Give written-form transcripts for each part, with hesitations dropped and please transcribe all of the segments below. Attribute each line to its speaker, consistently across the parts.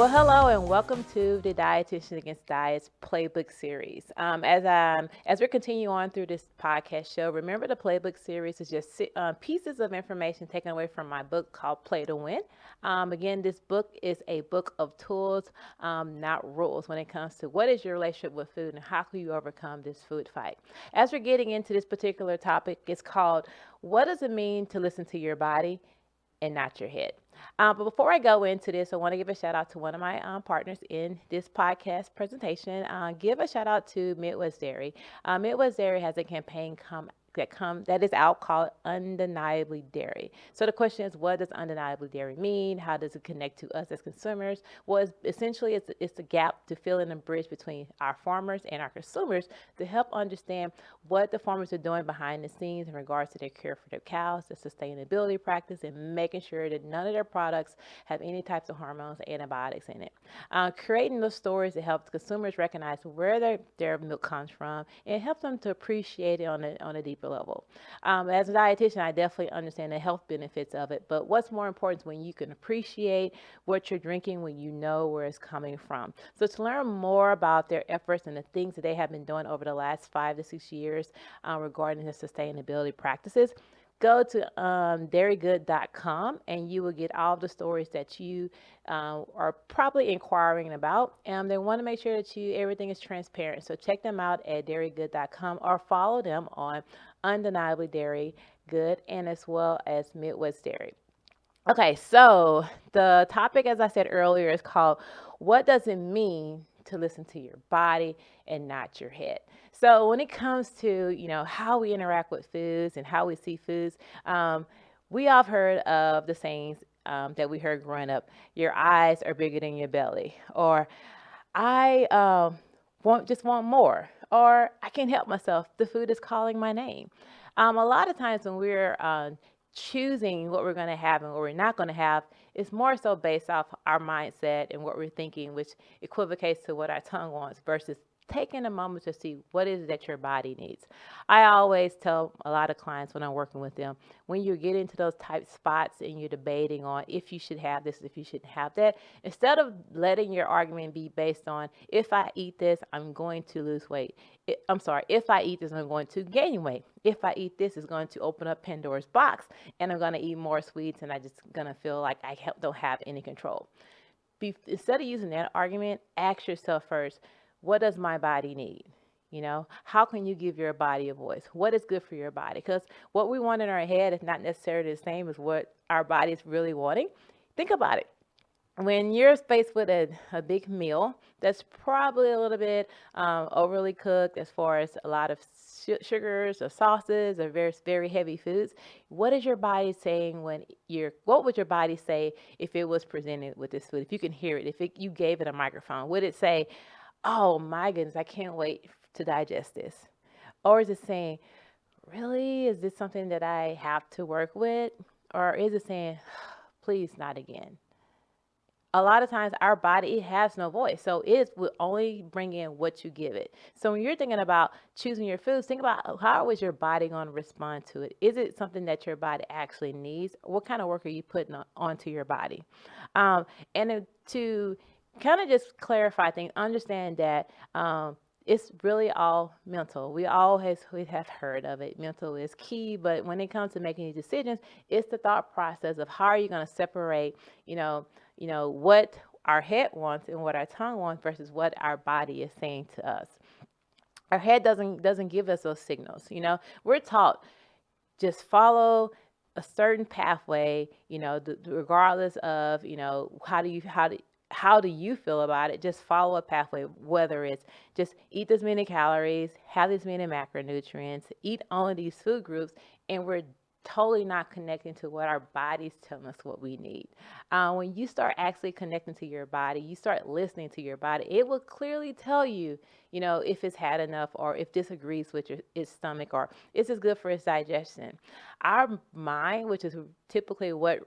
Speaker 1: Well, hello and welcome to the Dietitian Against Diets Playbook Series. As we continue on through this podcast show, remember the Playbook Series is just pieces of information taken away from my book called Play to Win. Again, this book is a book of tools, not rules, when it comes to what is your relationship with food and how can you overcome this food fight. As we're getting into this particular topic, it's called "What Does It Mean to Listen to Your Body and Not Your Head?" But before I go into this, I want to give a shout out to one of my partners in this podcast presentation. Give a shout out to Midwest Dairy. Midwest Dairy has a campaign that is out called Undeniably Dairy. So the question is, what does undeniably dairy mean? How does it connect to us as consumers? Well, essentially, it's a gap to fill in a bridge between our farmers and our consumers to help understand what the farmers are doing behind the scenes in regards to their care for their cows, the sustainability practice, and making sure that none of their products have any types of hormones or antibiotics in it. Creating those stories that help consumers recognize where their milk comes from and help them to appreciate it on a deeper level. As a dietitian, I definitely understand the health benefits of it, but what's more important is when you can appreciate what you're drinking, when you know where it's coming from. So to learn more about their efforts and the things that they have been doing over the last 5 to 6 years regarding the sustainability practices, go to dairygood.com and you will get all the stories that you are probably inquiring about. And they want to make sure that everything is transparent. So check them out at dairygood.com or follow them on Undeniably Dairy Good and as well as Midwest Dairy. Okay, so the topic, as I said earlier, is called "What Does It Mean to Listen to Your Body and Not Your Head?" So when it comes to, how we interact with foods and how we see foods, we all have heard of the sayings that we heard growing up: "Your eyes are bigger than your belly," or "I want more," or "I can't help myself. The food is calling my name." A lot of times when we're choosing what we're going to have and what we're not going to have, is more so based off our mindset and what we're thinking, which equivocates to what our tongue wants versus taking a moment to see what is it that your body needs. I always tell a lot of clients when I'm working with them, when you get into those type spots and you're debating on if you should have this, if you shouldn't have that, instead of letting your argument be based on, if I eat this, I'm going to lose weight. If I eat this, I'm going to gain weight. If I eat this, it's going to open up Pandora's box and I'm going to eat more sweets and I'm just going to feel like I don't have any control. Instead of using that argument, ask yourself first, what does my body need? How can you give your body a voice? What is good for your body? Because what we want in our head is not necessarily the same as what our body is really wanting. Think about it. When you're faced with a big meal that's probably a little bit overly cooked as far as a lot of sugars or sauces or very, very heavy foods, what is your body saying what would your body say if it was presented with this food? If you can hear it, you gave it a microphone, would it say, "Oh my goodness, I can't wait to digest this"? Or is it saying, "Really? Is this something that I have to work with?" Or is it saying, "Please, not again"? A lot of times our body, it has no voice. So it will only bring in what you give it. So when you're thinking about choosing your foods, think about how is your body going to respond to it? Is it something that your body actually needs? What kind of work are you putting onto your body? To kind of just clarify things, understand that it's really all mental. We have heard of it. Mental is key, but when it comes to making these decisions, it's the thought process of how are you going to separate, what our head wants and what our tongue wants versus what our body is saying to us. Our head doesn't give us those signals. We're taught just follow a certain pathway, regardless of, how do you feel about it? Just follow a pathway, whether it's just eat this many calories, have this many macronutrients, eat only these food groups, and we're totally not connecting to what our body's telling us what we need. When you start actually connecting to your body, you start listening to your body, it will clearly tell you, if it's had enough or if this agrees with its stomach or is this good for its digestion. Our mind, which is typically what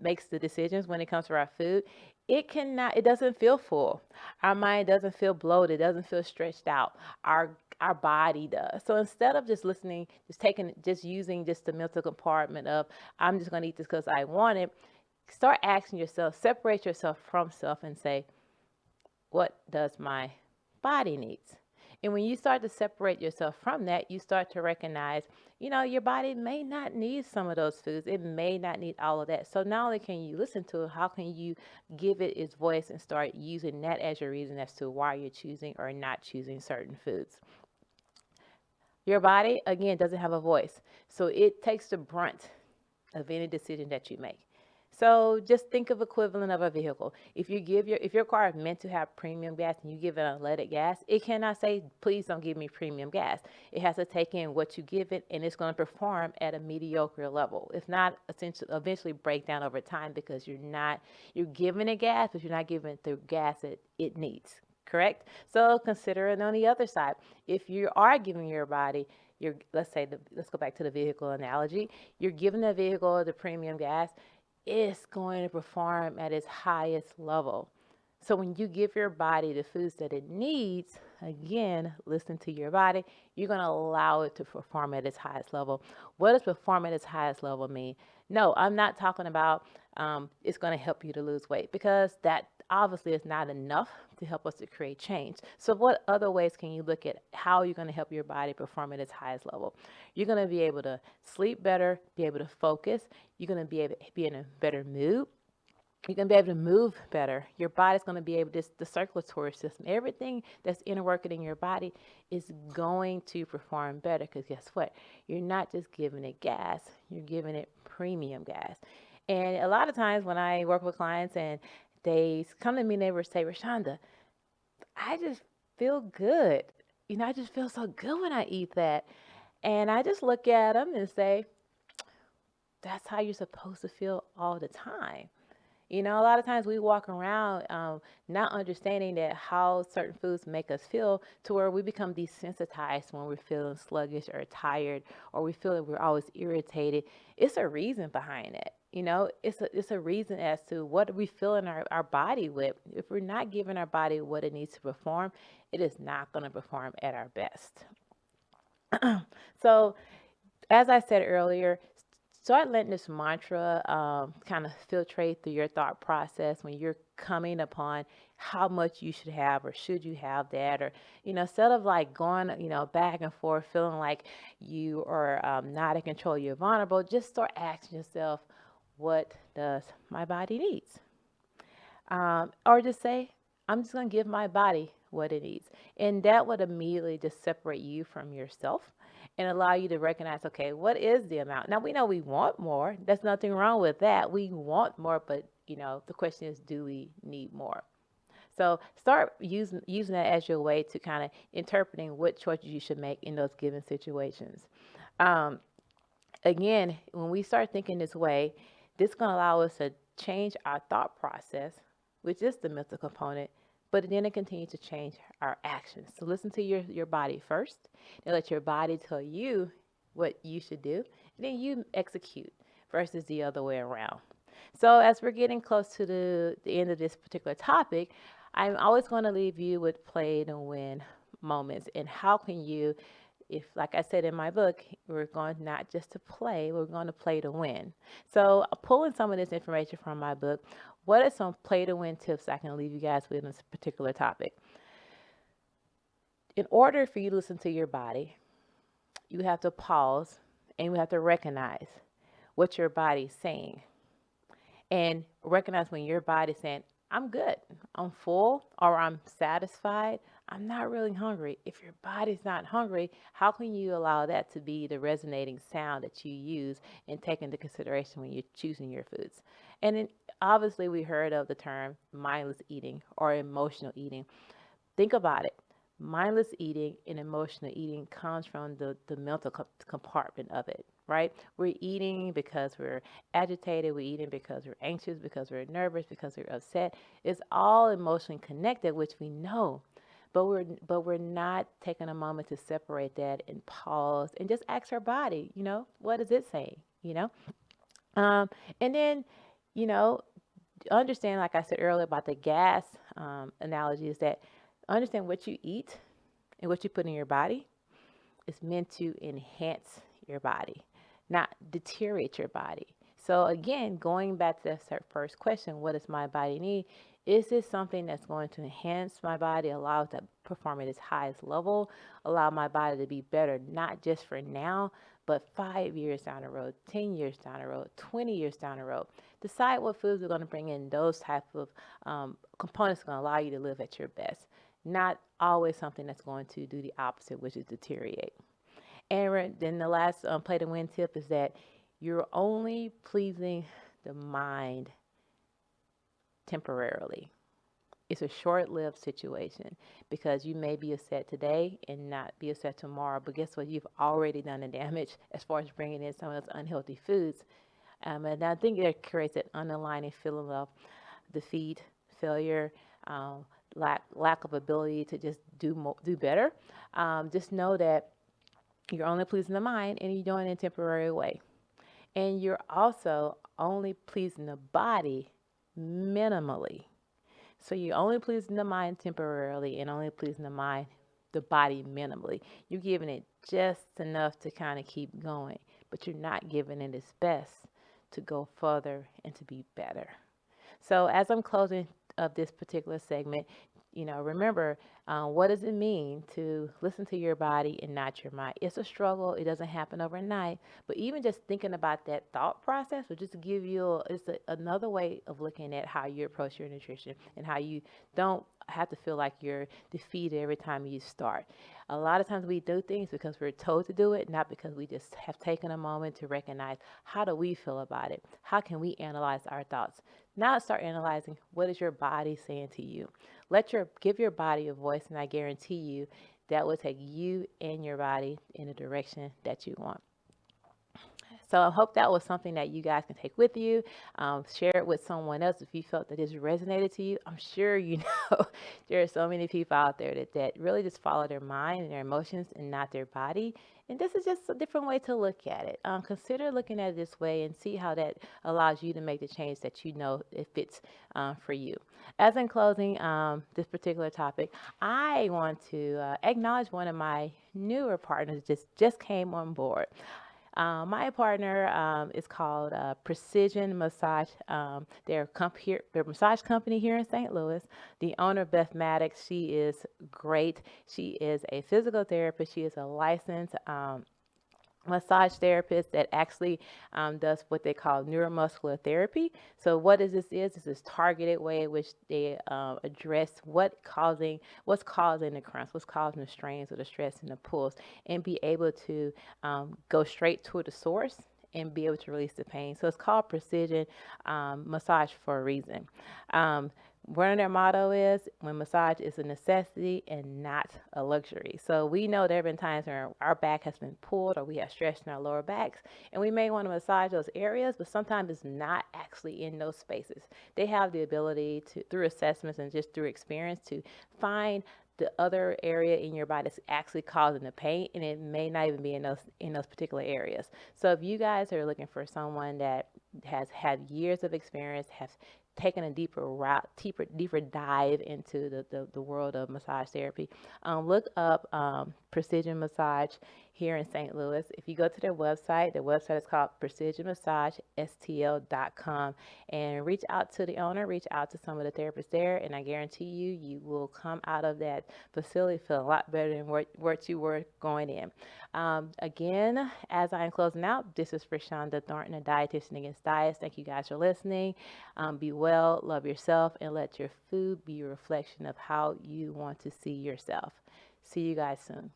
Speaker 1: makes the decisions when it comes to our food, it doesn't feel full. Our mind doesn't feel bloated, doesn't feel stretched out. Our body does. So instead of just listening, just using just the mental compartment of, I'm just going to eat this because I want it, Start asking yourself, separate yourself from self and say, what does my body needs? And when you start to separate yourself from that, you start to recognize, your body may not need some of those foods. It may not need all of that. So not only can you listen to it, how can you give it its voice and start using that as your reason as to why you're choosing or not choosing certain foods? Your body, again, doesn't have a voice. So it takes the brunt of any decision that you make. So just think of equivalent of a vehicle. If your car is meant to have premium gas and you give it unleaded gas, it cannot say, please don't give me premium gas. It has to take in what you give it, and it's going to perform at a mediocre level. If not, eventually break down over time because you're giving it gas, but you're not giving it the gas that it needs. Correct? So consider it on the other side. If you are giving your body let's go back to the vehicle analogy. You're giving the vehicle the premium gas, it's going to perform at its highest level. So when you give your body the foods that it needs, again, listen to your body, you're going to allow it to perform at its highest level. What does perform at its highest level mean? No, I'm not talking about it's going to help you to lose weight, because that obviously is not enough to help us to create change. So what other ways can you look at how you're going to help your body perform at its highest level? You're going to be able to sleep better, be able to focus. You're going to be able to be in a better mood. You're going to be able to move better. Your body's going to be able to, the circulatory system, everything that's interworking in your body is going to perform better, because guess what? You're not just giving it gas, you're giving it premium gas. And a lot of times when I work with clients and they come to me and they would say, Rashonda, I just feel good. I just feel so good when I eat that. And I just look at them and say, that's how you're supposed to feel all the time. A lot of times we walk around not understanding that how certain foods make us feel, to where we become desensitized when we're feeling sluggish or tired, or we feel that we're always irritated. It's a reason behind it. It's a reason as to what we feel in our body with. If we're not giving our body what it needs to perform, it is not going to perform at our best. So as I said earlier, start letting this mantra kind of filtrate through your thought process when you're coming upon how much you should have or should you have that, or instead of like going back and forth feeling like you are not in control, you're vulnerable. Just start asking yourself, what does my body needs? Or just say, I'm just going to give my body what it needs. And that would immediately just separate you from yourself and allow you to recognize, okay, what is the amount? Now, we know we want more. There's nothing wrong with that. We want more, but, the question is, do we need more? So start using that as your way to kind of interpreting what choices you should make in those given situations. Again, when we start thinking this way, this is going to allow us to change our thought process, which is the mental component, but then it continues to change our actions. So listen to your body first, and let your body tell you what you should do, and then you execute versus the other way around. So as we're getting close to the end of this particular topic, I'm always going to leave you with play to win moments. And how can you, if, like I said in my book, we're going not just to play, we're going to play to win. So pulling some of this information from my book, what are some play to win tips I can leave you guys with on this particular topic? In order for you to listen to your body, you have to pause and you have to recognize what your body's saying. And recognize when your body's saying, I'm good, I'm full, or I'm satisfied, I'm not really hungry. If your body's not hungry, how can you allow that to be the resonating sound that you use and take into consideration when you're choosing your foods? And then obviously we heard of the term mindless eating or emotional eating. Think about it. Mindless eating and emotional eating comes from the mental compartment of it, right? We're eating because we're agitated. We're eating because we're anxious, because we're nervous, because we're upset. It's all emotionally connected, which we know. But we're not taking a moment to separate that and pause and just ask our body, what is it saying, And then, understand, like I said earlier about the gas analogy, is that understand what you eat and what you put in your body is meant to enhance your body, not deteriorate your body. So again, going back to that first question, what does my body need? Is this something that's going to enhance my body, allow it to perform at its highest level, allow my body to be better, not just for now, but 5 years down the road, 10 years down the road, 20 years down the road? Decide what foods are going to bring in those type of components going to allow you to live at your best. Not always something that's going to do the opposite, which is deteriorate. And then the last play to win tip is that you're only pleasing the mind temporarily. It's a short-lived situation because you may be upset today and not be upset tomorrow. But guess what? You've already done the damage as far as bringing in some of those unhealthy foods. And I think it creates that underlying feeling of defeat, failure, lack of ability to just do better. Just know that you're only pleasing the mind and you're doing it in a temporary way. And you're also only pleasing the body minimally. So you're only pleasing the mind temporarily and only pleasing the body minimally. You're giving it just enough to kind of keep going, but you're not giving it its best to go further and to be better. So as I'm closing up this particular segment, remember, what does it mean to listen to your body and not your mind? It's a struggle. It doesn't happen overnight. But even just thinking about that thought process will just give you another way of looking at how you approach your nutrition and how you don't have to feel like you're defeated every time you start. A lot of times we do things because we're told to do it, not because we just have taken a moment to recognize how do we feel about it? How can we analyze our thoughts? Now start analyzing what is your body saying to you. Give your body a voice, and I guarantee you that will take you and your body in the direction that you want. So I hope that was something that you guys can take with you. Share it with someone else if you felt that this resonated to you. I'm sure you know there are so many people out there that really just follow their mind and their emotions and not their body. And this is just a different way to look at it. Consider looking at it this way and see how that allows you to make the change that you know it fits for you. As in closing this particular topic, I want to acknowledge one of my newer partners just came on board. My partner is called Precision Massage. They're a massage company here in St. Louis. The owner, Beth Maddox, she is great. She is a physical therapist. She is a licensed massage therapist that actually does what they call neuromuscular therapy. So what is this targeted way in which they address what's causing the cramps, what's causing the strains or the stress and the pulls, and be able to go straight to the source and be able to release the pain. So it's called precision massage for a reason. One of their motto is, when massage is a necessity and not a luxury. So we know there have been times where our back has been pulled or we have stress in our lower backs, and we may want to massage those areas, but sometimes it's not actually in those spaces. They have the ability to, through assessments and just through experience, to find the other area in your body that's actually causing the pain, and it may not even be in those particular areas. So if you guys are looking for someone that has had years of experience, has taken a deeper dive into the world of massage therapy, look up Precision Massage here in St. Louis. If you go to their website is called precisionmassagestl.com, and reach out to the owner, reach out to some of the therapists there, and I guarantee you will come out of that facility feeling a lot better than what you were going in. Again, as I am closing out, this is Rashonda Thornton, a dietitian against diets. Thank you guys for listening. Be well, love yourself, and let your food be a reflection of how you want to see yourself. See you guys soon.